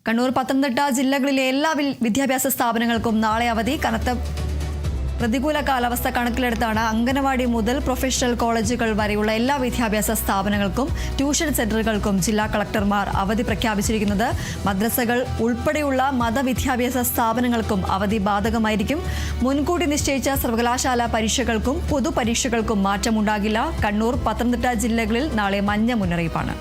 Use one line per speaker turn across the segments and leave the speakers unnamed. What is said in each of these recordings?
കണ്ണൂർ, പത്തനംതിട്ട ജില്ലകളിലെ എല്ലാ വിദ്യാഭ്യാസ സ്ഥാപനങ്ങൾക്കും നാളെ അവധി. കനത്ത പ്രതികൂല കാലാവസ്ഥ കണക്കിലെടുത്താണ് അംഗനവാടി മുതൽ പ്രൊഫഷണൽ കോളേജുകൾ വരെയുള്ള എല്ലാ വിദ്യാഭ്യാസ സ്ഥാപനങ്ങൾക്കും ട്യൂഷൻ സെന്ററുകൾക്കും ജില്ലാ കളക്ടർമാർ അവധി പ്രഖ്യാപിച്ചിരിക്കുന്നത്. മദ്രസകൾ ഉൾപ്പെടെയുള്ള മതവിദ്യാഭ്യാസ സ്ഥാപനങ്ങൾക്കും അവധി ബാധകമായിരിക്കും. മുൻകൂട്ടി നിശ്ചയിച്ച സർവകലാശാല പരീക്ഷകൾക്കും പൊതുപരീക്ഷകൾക്കും മാറ്റമുണ്ടാകില്ല. കണ്ണൂർ, പത്തനംതിട്ട ജില്ലകളിൽ നാളെ മഞ്ഞ മുന്നറിയിപ്പാണ്.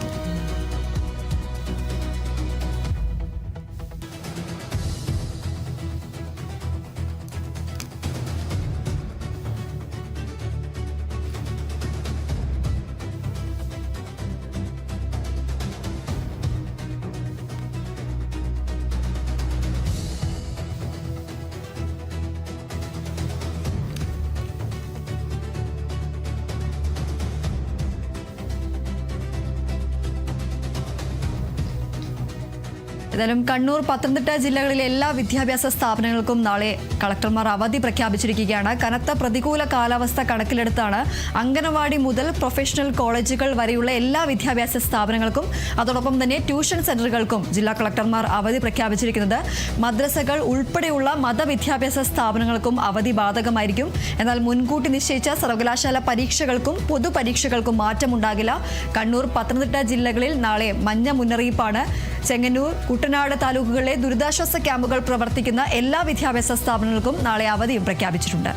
ഏതായാലും കണ്ണൂർ, പത്തനംതിട്ട ജില്ലകളിലെ എല്ലാ വിദ്യാഭ്യാസ സ്ഥാപനങ്ങൾക്കും നാളെ കളക്ടർമാർ അവധി പ്രഖ്യാപിച്ചിരിക്കുകയാണ്. കനത്ത പ്രതികൂല കാലാവസ്ഥ കണക്കിലെടുത്താണ് അംഗനവാടി മുതൽ പ്രൊഫഷണൽ കോളേജുകൾ വരെയുള്ള എല്ലാ വിദ്യാഭ്യാസ സ്ഥാപനങ്ങൾക്കും അതോടൊപ്പം തന്നെ ട്യൂഷൻ സെന്ററുകൾക്കും ജില്ലാ കളക്ടർമാർ അവധി പ്രഖ്യാപിച്ചിരിക്കുന്നത്. മദ്രസകൾ ഉൾപ്പെടെയുള്ള മതവിദ്യാഭ്യാസ സ്ഥാപനങ്ങൾക്കും അവധി ബാധകമായിരിക്കും. എന്നാൽ മുൻകൂട്ടി നിശ്ചയിച്ച സർവകലാശാല പരീക്ഷകൾക്കും പൊതുപരീക്ഷകൾക്കും മാറ്റമുണ്ടാകില്ല. കണ്ണൂർ, പത്തനംതിട്ട ജില്ലകളിൽ നാളെ മഞ്ഞ മുന്നറിയിപ്പാണ്. ചെങ്ങന്നൂർ, കുട്ടനാട് താലൂക്കുകളിലെ ദുരിതാശ്വാസ ക്യാമ്പുകൾ പ്രവർത്തിക്കുന്ന എല്ലാ വിദ്യാഭ്യാസ സ്ഥാപനങ്ങൾക്കും നാളെ അവധിയും പ്രഖ്യാപിച്ചിട്ടുണ്ട്.